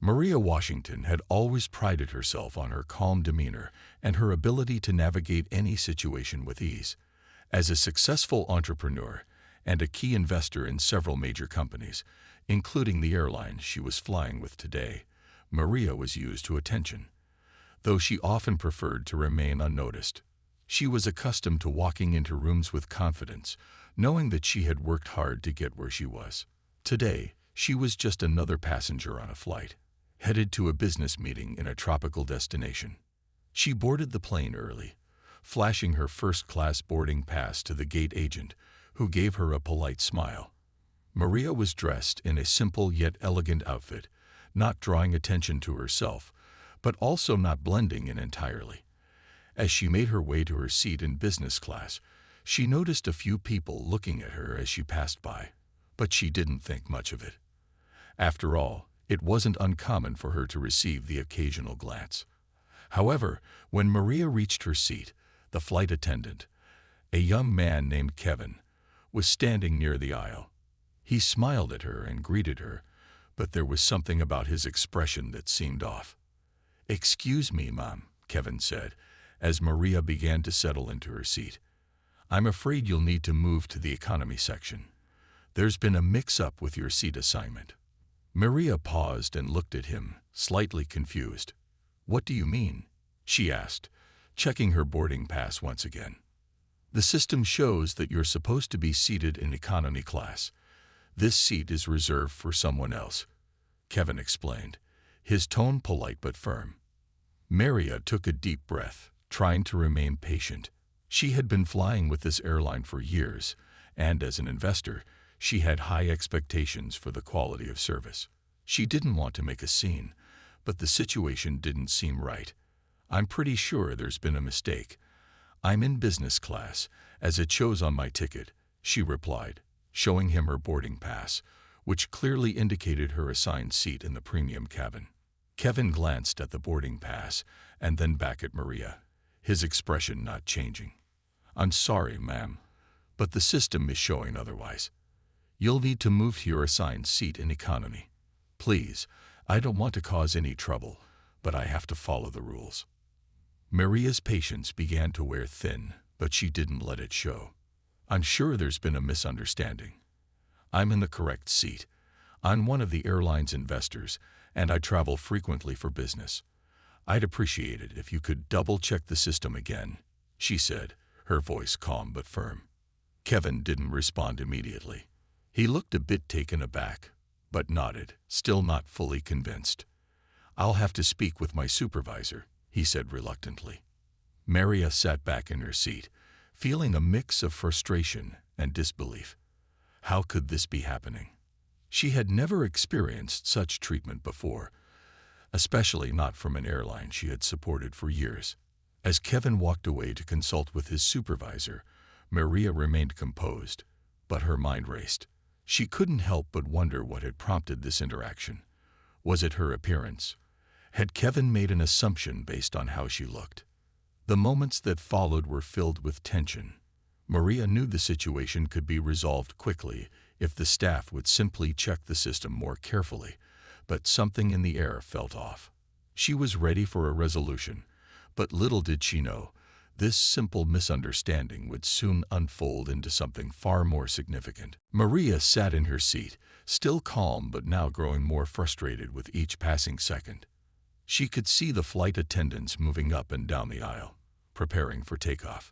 Maria Washington had always prided herself on her calm demeanor and her ability to navigate any situation with ease. As a successful entrepreneur and a key investor in several major companies, including the airline she was flying with today, Maria was used to attention, though she often preferred to remain unnoticed. She was accustomed to walking into rooms with confidence, knowing that she had worked hard to get where she was. Today, she was just another passenger on a flight, headed to a business meeting in a tropical destination. She boarded the plane early, flashing her first-class boarding pass to the gate agent, who gave her a polite smile. Maria was dressed in a simple yet elegant outfit, not drawing attention to herself, but also not blending in entirely. As she made her way to her seat in business class, she noticed a few people looking at her as she passed by, but she didn't think much of it. After all, it wasn't uncommon for her to receive the occasional glance. However, when Maria reached her seat, the flight attendant, a young man named Kevin, was standing near the aisle. He smiled at her and greeted her, but there was something about his expression that seemed off. "Excuse me, Mom," Kevin said, as Maria began to settle into her seat. "I'm afraid you'll need to move to the economy section. There's been a mix-up with your seat assignment." Maria paused and looked at him, slightly confused. "What do you mean?" she asked, checking her boarding pass once again. "The system shows that you're supposed to be seated in economy class. This seat is reserved for someone else," Kevin explained, his tone polite but firm. Maria took a deep breath, trying to remain patient. She had been flying with this airline for years, and as an investor, she had high expectations for the quality of service. She didn't want to make a scene, but the situation didn't seem right. "I'm pretty sure there's been a mistake. I'm in business class, as it shows on my ticket," she replied, showing him her boarding pass, which clearly indicated her assigned seat in the premium cabin. Kevin glanced at the boarding pass and then back at Maria, his expression not changing. "I'm sorry, ma'am, but the system is showing otherwise. You'll need to move to your assigned seat in economy. Please, I don't want to cause any trouble, but I have to follow the rules." Maria's patience began to wear thin, but she didn't let it show. "I'm sure there's been a misunderstanding. I'm in the correct seat. I'm one of the airline's investors, and I travel frequently for business. I'd appreciate it if you could double-check the system again," she said, her voice calm but firm. Kevin didn't respond immediately. He looked a bit taken aback, but nodded, still not fully convinced. "I'll have to speak with my supervisor," he said reluctantly. Maria sat back in her seat, feeling a mix of frustration and disbelief. How could this be happening? She had never experienced such treatment before, especially not from an airline she had supported for years. As Kevin walked away to consult with his supervisor, Maria remained composed, but her mind raced. She couldn't help but wonder what had prompted this interaction. Was it her appearance? Had Kevin made an assumption based on how she looked? The moments that followed were filled with tension. Maria knew the situation could be resolved quickly if the staff would simply check the system more carefully, but something in the air felt off. She was ready for a resolution, but little did she know, this simple misunderstanding would soon unfold into something far more significant. Maria sat in her seat, still calm but now growing more frustrated with each passing second. She could see the flight attendants moving up and down the aisle, preparing for takeoff.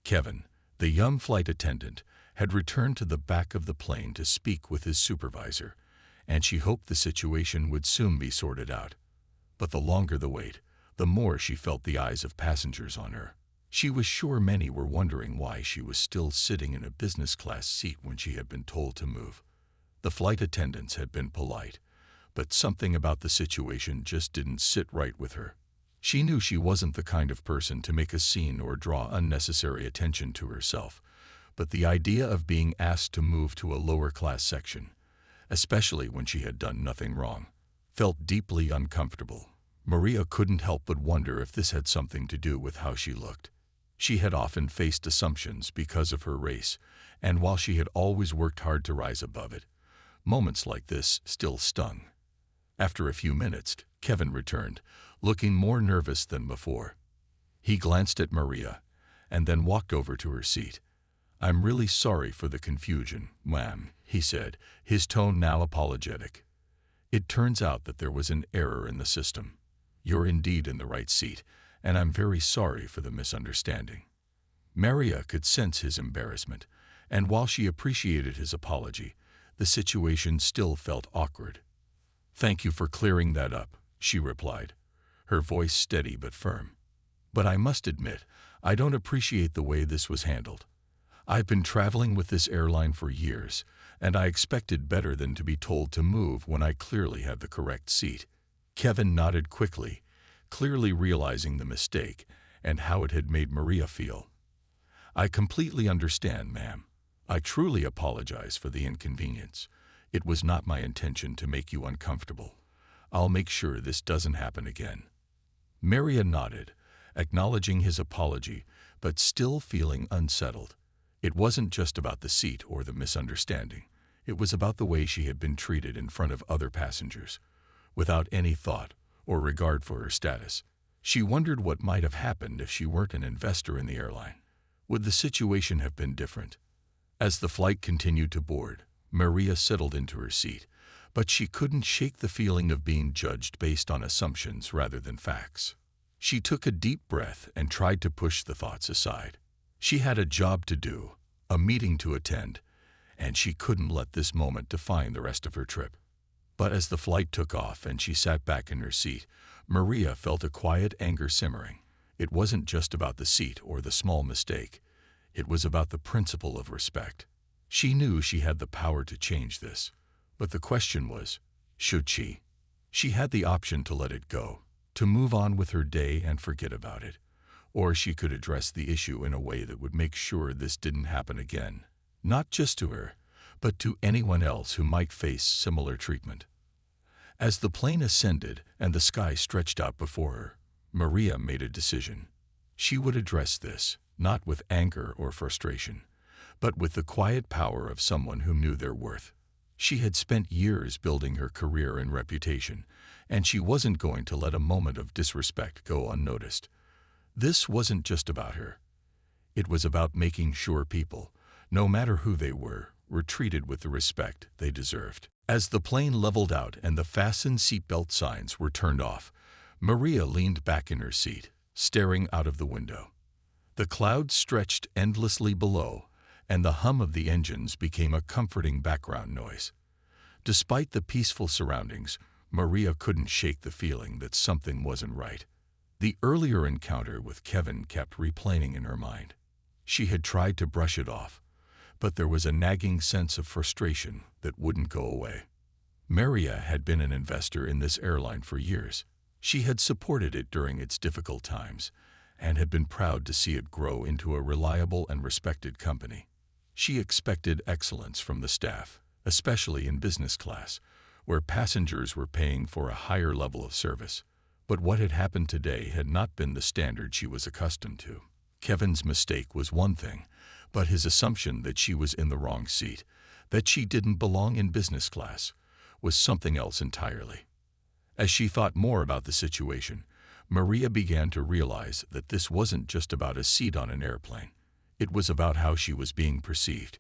Kevin, the young flight attendant, had returned to the back of the plane to speak with his supervisor, and she hoped the situation would soon be sorted out. But the longer the wait, the more she felt the eyes of passengers on her. She was sure many were wondering why she was still sitting in a business class seat when she had been told to move. The flight attendants had been polite, but something about the situation just didn't sit right with her. She knew she wasn't the kind of person to make a scene or draw unnecessary attention to herself, but the idea of being asked to move to a lower class section, especially when she had done nothing wrong, felt deeply uncomfortable. Maria couldn't help but wonder if this had something to do with how she looked. She had often faced assumptions because of her race, and while she had always worked hard to rise above it, moments like this still stung. After a few minutes, Kevin returned, looking more nervous than before. He glanced at Maria, and then walked over to her seat. "I'm really sorry for the confusion, ma'am," he said, his tone now apologetic. "It turns out that there was an error in the system. You're indeed in the right seat, and I'm very sorry for the misunderstanding." Maria could sense his embarrassment, and while she appreciated his apology, the situation still felt awkward. "Thank you for clearing that up," she replied, her voice steady but firm. "But I must admit, I don't appreciate the way this was handled. I've been traveling with this airline for years, and I expected better than to be told to move when I clearly had the correct seat." Kevin nodded quickly, clearly realizing the mistake and how it had made Maria feel. "I completely understand, ma'am. I truly apologize for the inconvenience. It was not my intention to make you uncomfortable. I'll make sure this doesn't happen again." Maria nodded, acknowledging his apology, but still feeling unsettled. It wasn't just about the seat or the misunderstanding. It was about the way she had been treated in front of other passengers, without any thought or regard for her status. She wondered what might have happened if she weren't an investor in the airline. Would the situation have been different? As the flight continued to board, Maria settled into her seat, but she couldn't shake the feeling of being judged based on assumptions rather than facts. She took a deep breath and tried to push the thoughts aside. She had a job to do, a meeting to attend, and she couldn't let this moment define the rest of her trip. But as the flight took off and she sat back in her seat, Maria felt a quiet anger simmering. It wasn't just about the seat or the small mistake. It was about the principle of respect. She knew she had the power to change this, but the question was, should she? She had the option to let it go, to move on with her day and forget about it, or she could address the issue in a way that would make sure this didn't happen again, not just to her, but to anyone else who might face similar treatment. As the plane ascended and the sky stretched out before her, Maria made a decision. She would address this, not with anger or frustration, but with the quiet power of someone who knew their worth. She had spent years building her career and reputation, and she wasn't going to let a moment of disrespect go unnoticed. This wasn't just about her. It was about making sure people, no matter who they were treated with the respect they deserved. As the plane leveled out and the fasten seatbelt signs were turned off, Maria leaned back in her seat, staring out of the window. The clouds stretched endlessly below, and the hum of the engines became a comforting background noise. Despite the peaceful surroundings, Maria couldn't shake the feeling that something wasn't right. The earlier encounter with Kevin kept replaying in her mind. She had tried to brush it off, but there was a nagging sense of frustration that wouldn't go away. Maria had been an investor in this airline for years. She had supported it during its difficult times and had been proud to see it grow into a reliable and respected company. She expected excellence from the staff, especially in business class, where passengers were paying for a higher level of service. But what had happened today had not been the standard she was accustomed to. Kevin's mistake was one thing, but his assumption that she was in the wrong seat, that she didn't belong in business class, was something else entirely. As she thought more about the situation, Maria began to realize that this wasn't just about a seat on an airplane. It was about how she was being perceived.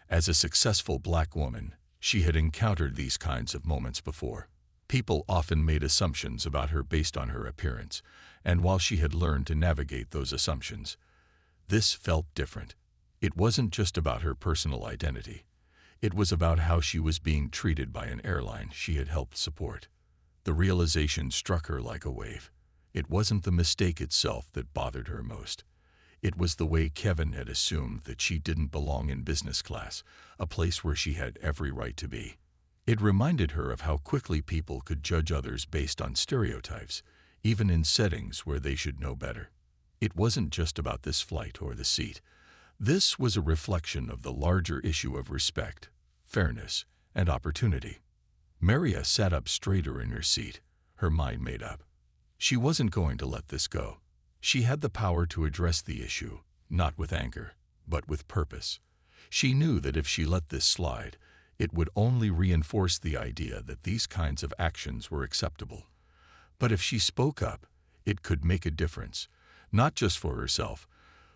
As a successful black woman, she had encountered these kinds of moments before. People often made assumptions about her based on her appearance, and while she had learned to navigate those assumptions, this felt different. It wasn't just about her personal identity. It was about how she was being treated by an airline she had helped support. The realization struck her like a wave. It wasn't the mistake itself that bothered her most. It was the way Kevin had assumed that she didn't belong in business class, a place where she had every right to be. It reminded her of how quickly people could judge others based on stereotypes, even in settings where they should know better. It wasn't just about this flight or the seat. This was a reflection of the larger issue of respect, fairness, and opportunity. Maria sat up straighter in her seat, her mind made up. She wasn't going to let this go. She had the power to address the issue, not with anger, but with purpose. She knew that if she let this slide, It would only reinforce the idea that these kinds of actions were acceptable. But if she spoke up, it could make a difference, not just for herself,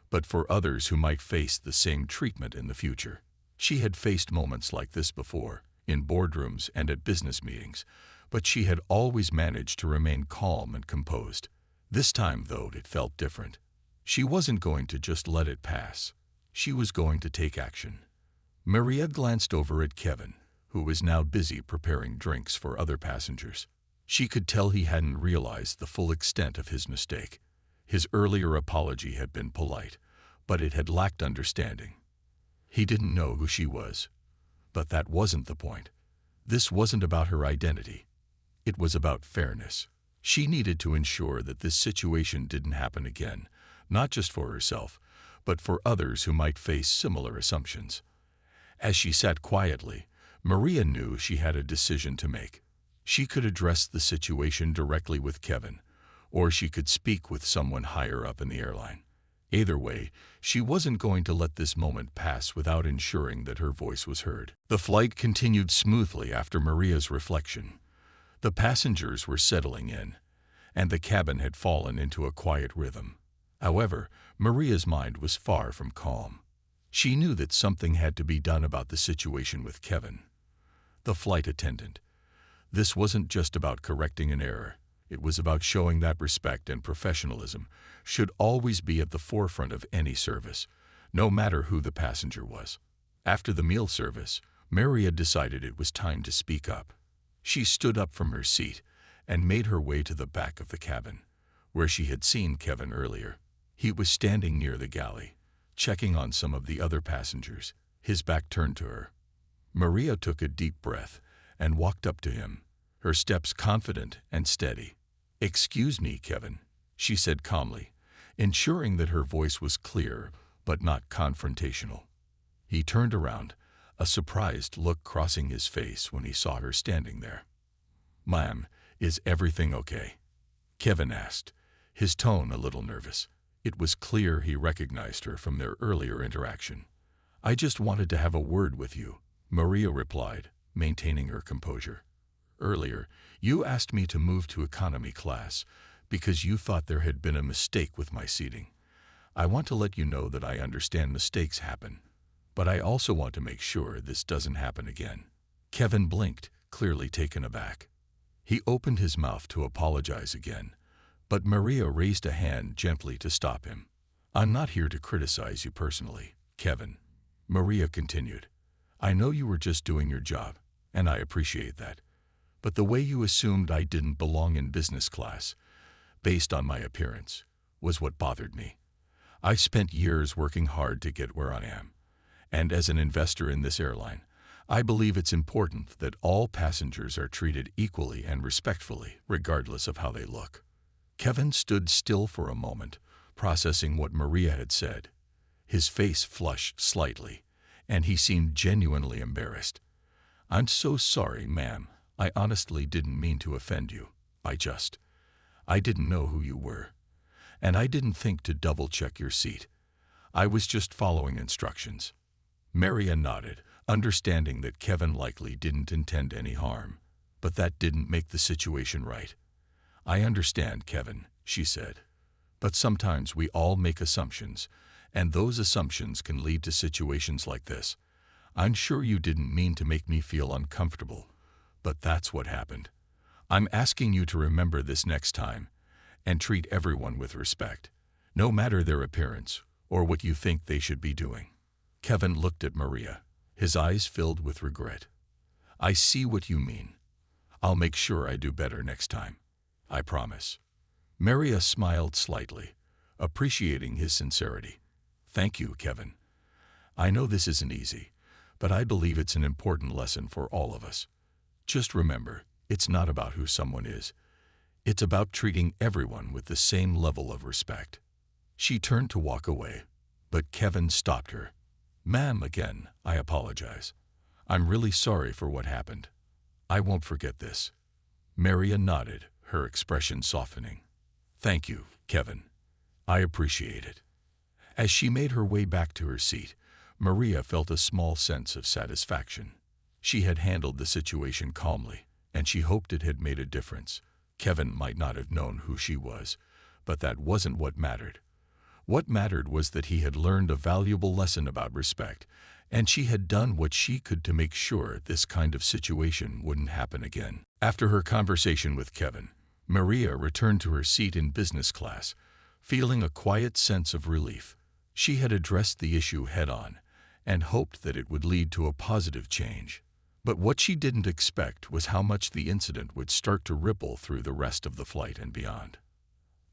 but for others who might face the same treatment in the future. She had faced moments like this before, in boardrooms and at business meetings, but she had always managed to remain calm and composed. This time, though, it felt different. She wasn't going to just let it pass. She was going to take action. Maria glanced over at Kevin, who was now busy preparing drinks for other passengers. She could tell he hadn't realized the full extent of his mistake. His earlier apology had been polite, but it had lacked understanding. He didn't know who she was. But that wasn't the point. This wasn't about her identity. It was about fairness. She needed to ensure that this situation didn't happen again, not just for herself, but for others who might face similar assumptions. As she sat quietly, Maria knew she had a decision to make. She could address the situation directly with Kevin, or she could speak with someone higher up in the airline. Either way, she wasn't going to let this moment pass without ensuring that her voice was heard. The flight continued smoothly after Maria's reflection. The passengers were settling in, and the cabin had fallen into a quiet rhythm. However, Maria's mind was far from calm. She knew that something had to be done about the situation with Kevin, the flight attendant. This wasn't just about correcting an error. It was about showing that respect and professionalism should always be at the forefront of any service, no matter who the passenger was. After the meal service, Maria decided it was time to speak up. She stood up from her seat and made her way to the back of the cabin, where she had seen Kevin earlier. He was standing near the galley, checking on some of the other passengers, his back turned to her. Maria took a deep breath and walked up to him, her steps confident and steady. "Excuse me, Kevin," she said calmly, ensuring that her voice was clear but not confrontational. He turned around, a surprised look crossing his face when he saw her standing there. "Ma'am, is everything okay?" Kevin asked, his tone a little nervous. It was clear he recognized her from their earlier interaction. "I just wanted to have a word with you," Maria replied, maintaining her composure. "Earlier, you asked me to move to economy class because you thought there had been a mistake with my seating. I want to let you know that I understand mistakes happen, but I also want to make sure this doesn't happen again." Kevin blinked, clearly taken aback. He opened his mouth to apologize again, but Maria raised a hand gently to stop him. "I'm not here to criticize you personally, Kevin," Maria continued. "I know you were just doing your job, and I appreciate that. But the way you assumed I didn't belong in business class, based on my appearance, was what bothered me. I spent years working hard to get where I am, and as an investor in this airline, I believe it's important that all passengers are treated equally and respectfully, regardless of how they look." Kevin stood still for a moment, processing what Maria had said. His face flushed slightly, and he seemed genuinely embarrassed. "I'm so sorry, ma'am. I honestly didn't mean to offend you. I didn't know who you were. And I didn't think to double-check your seat. I was just following instructions." Maria nodded, understanding that Kevin likely didn't intend any harm, but that didn't make the situation right. "I understand, Kevin," she said, "but sometimes we all make assumptions, and those assumptions can lead to situations like this. I'm sure you didn't mean to make me feel uncomfortable, but that's what happened. I'm asking you to remember this next time and treat everyone with respect, no matter their appearance or what you think they should be doing." Kevin looked at Maria, his eyes filled with regret. "I see what you mean. I'll make sure I do better next time. I promise." Maria smiled slightly, appreciating his sincerity. "Thank you, Kevin. I know this isn't easy, but I believe it's an important lesson for all of us. Just remember, it's not about who someone is. It's about treating everyone with the same level of respect." She turned to walk away, but Kevin stopped her. "Ma'am, again, I apologize. I'm really sorry for what happened. I won't forget this." Maria nodded, her expression softening. "Thank you, Kevin. I appreciate it." As she made her way back to her seat, Maria felt a small sense of satisfaction. She had handled the situation calmly, and she hoped it had made a difference. Kevin might not have known who she was, but that wasn't what mattered. What mattered was that he had learned a valuable lesson about respect, and she had done what she could to make sure this kind of situation wouldn't happen again. After her conversation with Kevin, Maria returned to her seat in business class, feeling a quiet sense of relief. She had addressed the issue head-on and hoped that it would lead to a positive change. But what she didn't expect was how much the incident would start to ripple through the rest of the flight and beyond.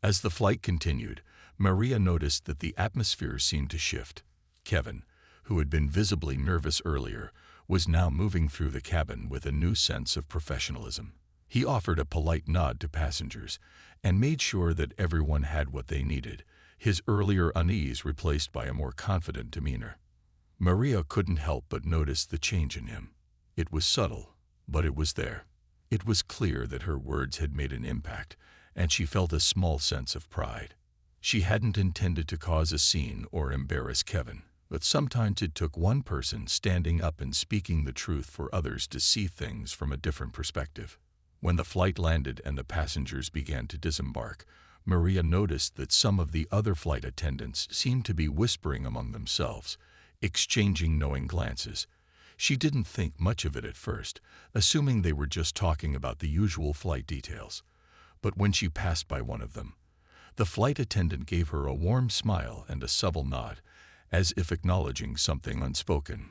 As the flight continued, Maria noticed that the atmosphere seemed to shift. Kevin, who had been visibly nervous earlier, was now moving through the cabin with a new sense of professionalism. He offered a polite nod to passengers and made sure that everyone had what they needed, his earlier unease replaced by a more confident demeanor. Maria couldn't help but notice the change in him. It was subtle, but it was there. It was clear that her words had made an impact, and she felt a small sense of pride. She hadn't intended to cause a scene or embarrass Kevin, but sometimes it took one person standing up and speaking the truth for others to see things from a different perspective. When the flight landed and the passengers began to disembark, Maria noticed that some of the other flight attendants seemed to be whispering among themselves, exchanging knowing glances. She didn't think much of it at first, assuming they were just talking about the usual flight details. But when she passed by one of them, the flight attendant gave her a warm smile and a subtle nod, as if acknowledging something unspoken.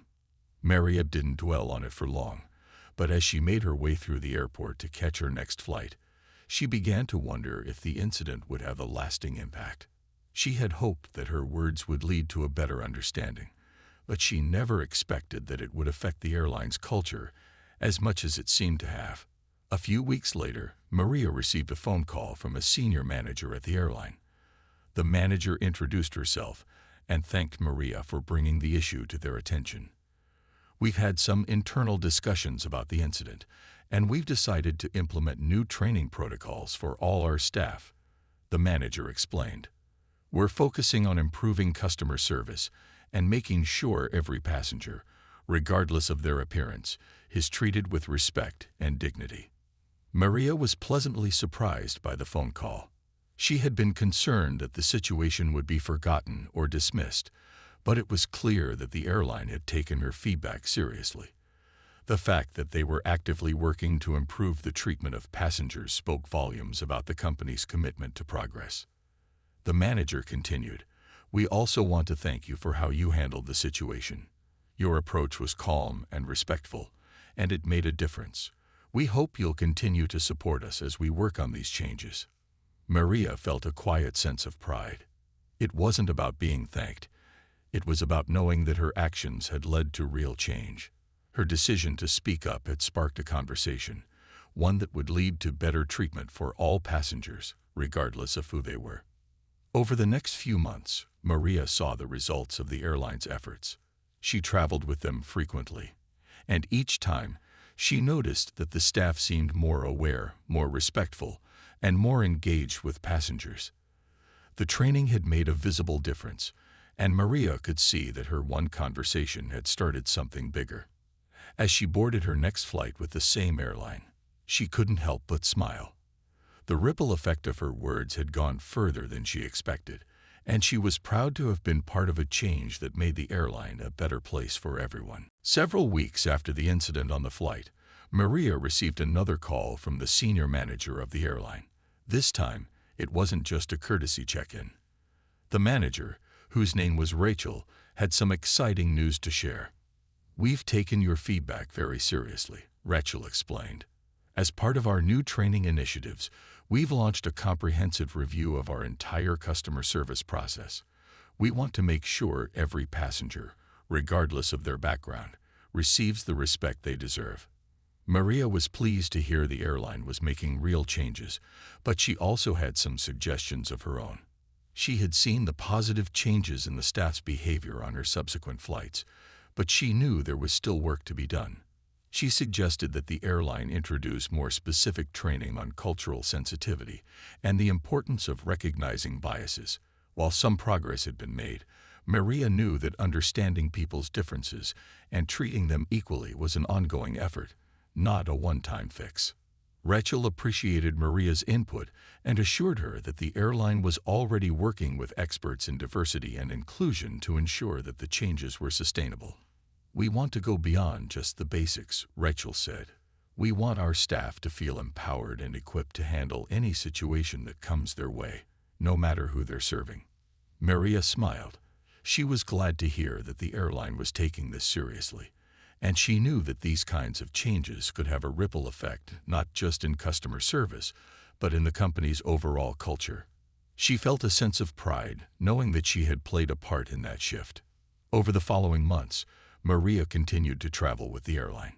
Maria didn't dwell on it for long, but as she made her way through the airport to catch her next flight, she began to wonder if the incident would have a lasting impact. She had hoped that her words would lead to a better understanding, but she never expected that it would affect the airline's culture as much as it seemed to have. A few weeks later, Maria received a phone call from a senior manager at the airline. The manager introduced herself and thanked Maria for bringing the issue to their attention. "We've had some internal discussions about the incident, and we've decided to implement new training protocols for all our staff," the manager explained. "We're focusing on improving customer service and making sure every passenger, regardless of their appearance, is treated with respect and dignity." Maria was pleasantly surprised by the phone call. She had been concerned that the situation would be forgotten or dismissed, but it was clear that the airline had taken her feedback seriously. The fact that they were actively working to improve the treatment of passengers spoke volumes about the company's commitment to progress. The manager continued, "We also want to thank you for how you handled the situation. Your approach was calm and respectful, and it made a difference. We hope you'll continue to support us as we work on these changes." Maria felt a quiet sense of pride. It wasn't about being thanked. It was about knowing that her actions had led to real change. Her decision to speak up had sparked a conversation, one that would lead to better treatment for all passengers, regardless of who they were. Over the next few months, Maria saw the results of the airline's efforts. She traveled with them frequently, and each time, she noticed that the staff seemed more aware, more respectful, and more engaged with passengers. The training had made a visible difference, and Maria could see that her one conversation had started something bigger. As she boarded her next flight with the same airline, she couldn't help but smile. The ripple effect of her words had gone further than she expected, and she was proud to have been part of a change that made the airline a better place for everyone. Several weeks after the incident on the flight, Maria received another call from the senior manager of the airline. This time, it wasn't just a courtesy check-in. The manager, whose name was Rachel, had some exciting news to share. "We've taken your feedback very seriously," Rachel explained. "As part of our new training initiatives, we've launched a comprehensive review of our entire customer service process. We want to make sure every passenger, regardless of their background, receives the respect they deserve." Maria was pleased to hear the airline was making real changes, but she also had some suggestions of her own. She had seen the positive changes in the staff's behavior on her subsequent flights, but she knew there was still work to be done. She suggested that the airline introduce more specific training on cultural sensitivity and the importance of recognizing biases. While some progress had been made, Maria knew that understanding people's differences and treating them equally was an ongoing effort, not a one-time fix. Rachel appreciated Maria's input and assured her that the airline was already working with experts in diversity and inclusion to ensure that the changes were sustainable. "We want to go beyond just the basics," Rachel said. "We want our staff to feel empowered and equipped to handle any situation that comes their way, no matter who they're serving." Maria smiled. She was glad to hear that the airline was taking this seriously, and she knew that these kinds of changes could have a ripple effect not just in customer service, but in the company's overall culture. She felt a sense of pride knowing that she had played a part in that shift. Over the following months, Maria continued to travel with the airline.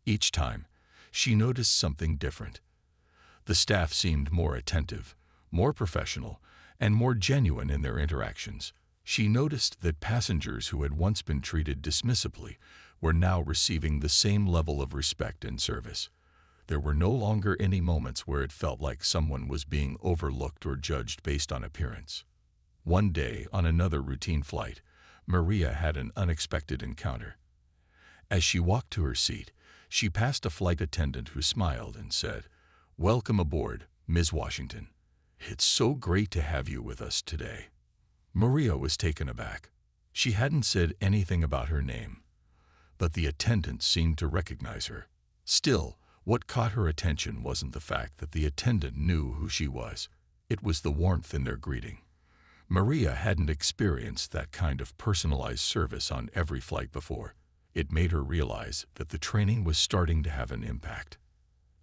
Each time, she noticed something different. The staff seemed more attentive, more professional, and more genuine in their interactions. She noticed that passengers who had once been treated dismissively were now receiving the same level of respect and service. There were no longer any moments where it felt like someone was being overlooked or judged based on appearance. One day, on another routine flight, Maria had an unexpected encounter. As she walked to her seat, she passed a flight attendant who smiled and said, "Welcome aboard, Ms. Washington. It's so great to have you with us today." Maria was taken aback. She hadn't said anything about her name, but the attendant seemed to recognize her. Still, what caught her attention wasn't the fact that the attendant knew who she was. It was the warmth in their greeting. Maria hadn't experienced that kind of personalized service on every flight before. It made her realize that the training was starting to have an impact.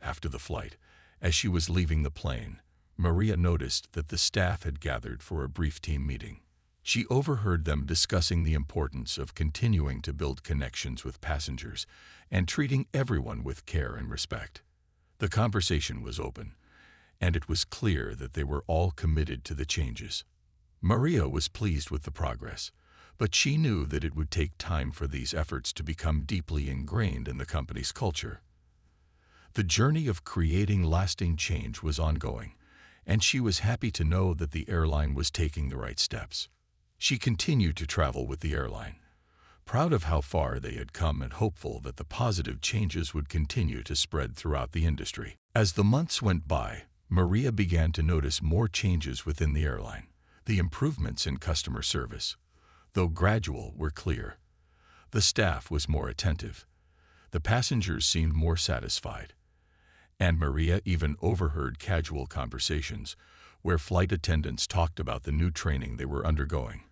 After the flight, as she was leaving the plane, Maria noticed that the staff had gathered for a brief team meeting. She overheard them discussing the importance of continuing to build connections with passengers and treating everyone with care and respect. The conversation was open, and it was clear that they were all committed to the changes. Maria was pleased with the progress, but she knew that it would take time for these efforts to become deeply ingrained in the company's culture. The journey of creating lasting change was ongoing, and she was happy to know that the airline was taking the right steps. She continued to travel with the airline, proud of how far they had come and hopeful that the positive changes would continue to spread throughout the industry. As the months went by, Maria began to notice more changes within the airline. The improvements in customer service, though gradual, were clear. The staff was more attentive. The passengers seemed more satisfied. And Maria even overheard casual conversations where flight attendants talked about the new training they were undergoing,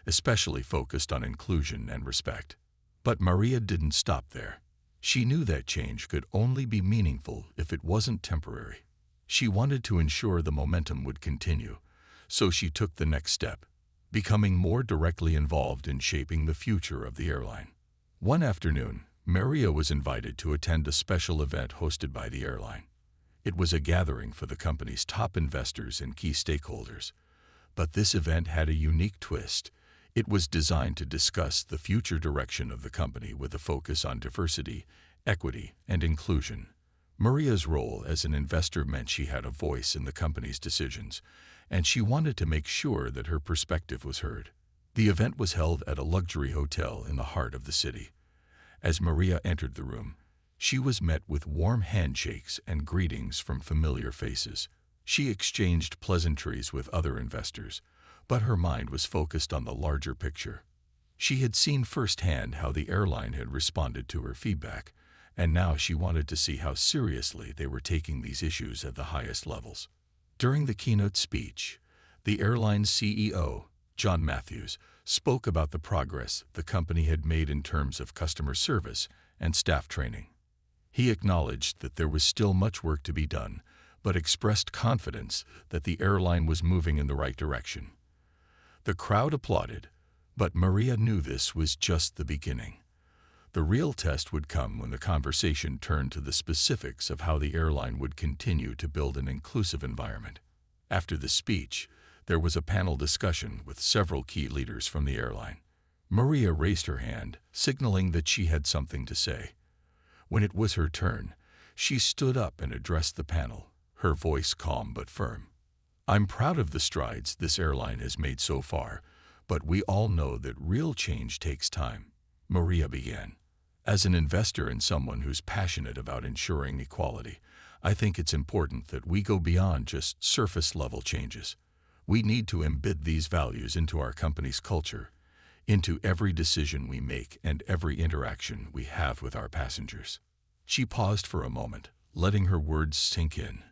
especially focused on inclusion and respect. But Maria didn't stop there. She knew that change could only be meaningful if it wasn't temporary. She wanted to ensure the momentum would continue, so she took the next step, becoming more directly involved in shaping the future of the airline. One afternoon, Maria was invited to attend a special event hosted by the airline. It was a gathering for the company's top investors and key stakeholders. But this event had a unique twist. It was designed to discuss the future direction of the company with a focus on diversity, equity, and inclusion. Maria's role as an investor meant she had a voice in the company's decisions, and she wanted to make sure that her perspective was heard. The event was held at a luxury hotel in the heart of the city. As Maria entered the room, she was met with warm handshakes and greetings from familiar faces. She exchanged pleasantries with other investors, but her mind was focused on the larger picture. She had seen firsthand how the airline had responded to her feedback, and now she wanted to see how seriously they were taking these issues at the highest levels. During the keynote speech, the airline's CEO, John Matthews, spoke about the progress the company had made in terms of customer service and staff training. He acknowledged that there was still much work to be done, but expressed confidence that the airline was moving in the right direction. The crowd applauded, but Maria knew this was just the beginning. The real test would come when the conversation turned to the specifics of how the airline would continue to build an inclusive environment. After the speech, there was a panel discussion with several key leaders from the airline. Maria raised her hand, signaling that she had something to say. When it was her turn, she stood up and addressed the panel, her voice calm but firm. "I'm proud of the strides this airline has made so far, But we all know that real change takes time. Maria began. As an investor and someone who's passionate about ensuring equality, I think it's important that we go beyond just surface-level changes. We need to embed these values into our company's culture, into every decision we make and every interaction we have with our passengers. She paused for a moment, letting her words sink in.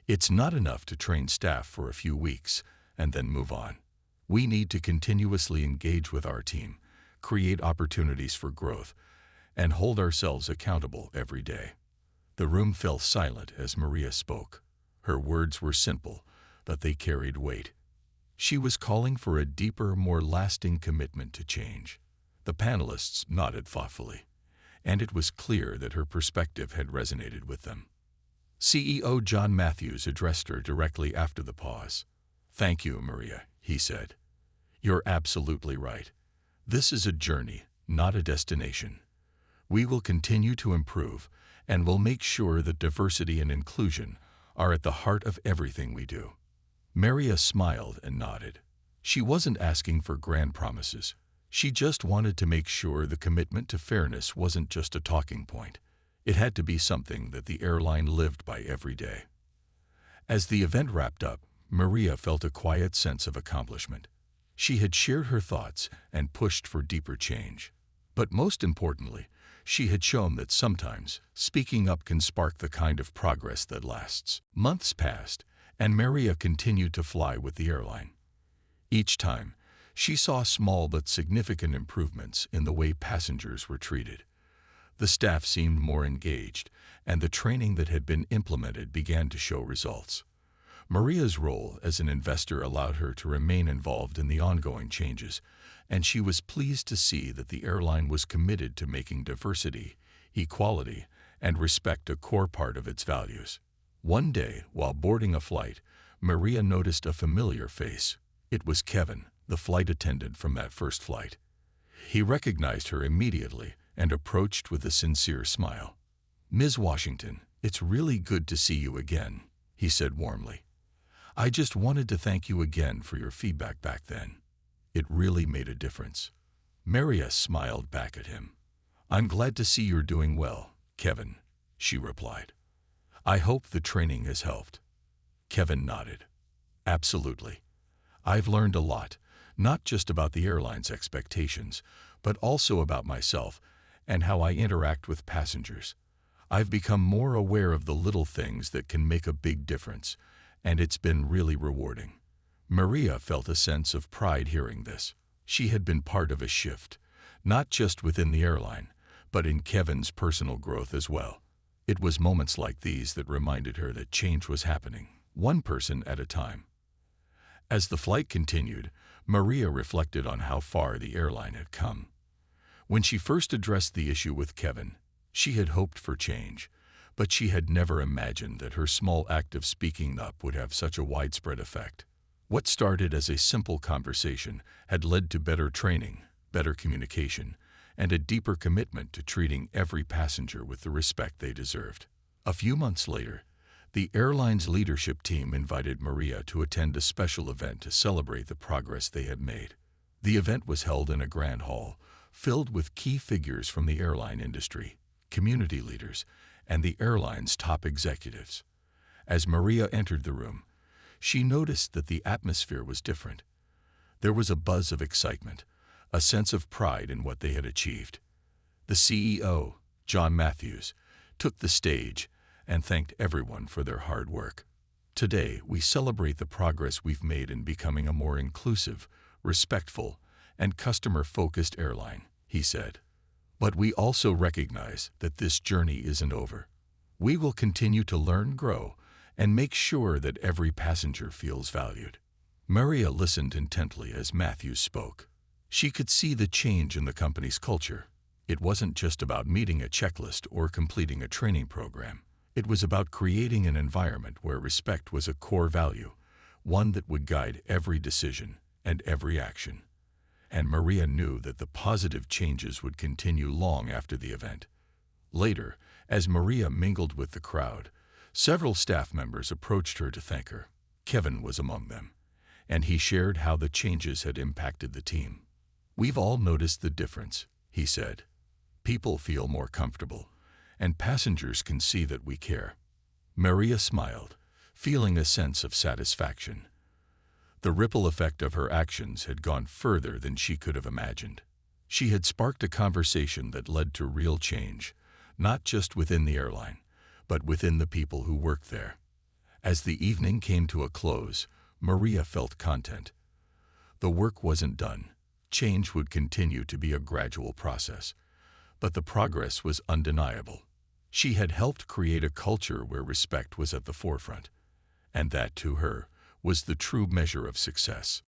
It's not enough to train staff for a few weeks and then move on. We need to continuously engage with our team, create opportunities for growth, and hold ourselves accountable every day. The room fell silent as Maria spoke. Her words were simple, but they carried weight. She was calling for a deeper, more lasting commitment to change. The panelists nodded thoughtfully, and it was clear that her perspective had resonated with them. CEO John Matthews addressed her directly after the pause. "Thank you, Maria," he said. "You're absolutely right. This is a journey, not a destination. We will continue to improve, and we'll make sure that diversity and inclusion are at the heart of everything we do." Maria smiled and nodded. She wasn't asking for grand promises. She just wanted to make sure the commitment to fairness wasn't just a talking point. It had to be something that the airline lived by every day. As the event wrapped up, Maria felt a quiet sense of accomplishment. She had shared her thoughts and pushed for deeper change. But most importantly, she had shown that sometimes speaking up can spark the kind of progress that lasts. Months passed, and Maria continued to fly with the airline. Each time, she saw small but significant improvements in the way passengers were treated. The staff seemed more engaged, and the training that had been implemented began to show results. Maria's role as an investor allowed her to remain involved in the ongoing changes, and she was pleased to see that the airline was committed to making diversity, equality, and respect a core part of its values. One day, while boarding a flight, Maria noticed a familiar face. It was Kevin, the flight attendant from that first flight. He recognized her immediately and approached with a sincere smile. "Ms. Washington, it's really good to see you again," he said warmly. "I just wanted to thank you again for your feedback back then. It really made a difference." Maria smiled back at him. "I'm glad to see you're doing well, Kevin," she replied. "I hope the training has helped." Kevin nodded. "Absolutely. I've learned a lot, not just about the airline's expectations, but also about myself and how I interact with passengers. I've become more aware of the little things that can make a big difference, and it's been really rewarding." Maria felt a sense of pride hearing this. She had been part of a shift, not just within the airline, but in Kevin's personal growth as well. It was moments like these that reminded her that change was happening, one person at a time. As the flight continued, Maria reflected on how far the airline had come. When she first addressed the issue with Kevin, she had hoped for change, but she had never imagined that her small act of speaking up would have such a widespread effect. What started as a simple conversation had led to better training, better communication, and a deeper commitment to treating every passenger with the respect they deserved. A few months later, the airline's leadership team invited Maria to attend a special event to celebrate the progress they had made. The event was held in a grand hall, filled with key figures from the airline industry, community leaders, and the airline's top executives. As Maria entered the room, she noticed that the atmosphere was different. There was a buzz of excitement, a sense of pride in what they had achieved. The CEO, John Matthews, took the stage and thanked everyone for their hard work. "Today, we celebrate the progress we've made in becoming a more inclusive, respectful, and customer-focused airline," he said. "But we also recognize that this journey isn't over. We will continue to learn, grow, and make sure that every passenger feels valued." Maria listened intently as Matthews spoke. She could see the change in the company's culture. It wasn't just about meeting a checklist or completing a training program. It was about creating an environment where respect was a core value, one that would guide every decision and every action. And Maria knew that the positive changes would continue long after the event. Later, as Maria mingled with the crowd, several staff members approached her to thank her. Kevin was among them, and he shared how the changes had impacted the team. "We've all noticed the difference," he said. "People feel more comfortable, and passengers can see that we care." Maria smiled, feeling a sense of satisfaction. The ripple effect of her actions had gone further than she could have imagined. She had sparked a conversation that led to real change, not just within the airline, but within the people who worked there. As the evening came to a close, Maria felt content. The work wasn't done. Change would continue to be a gradual process, but the progress was undeniable. She had helped create a culture where respect was at the forefront, and that, to her, was the true measure of success.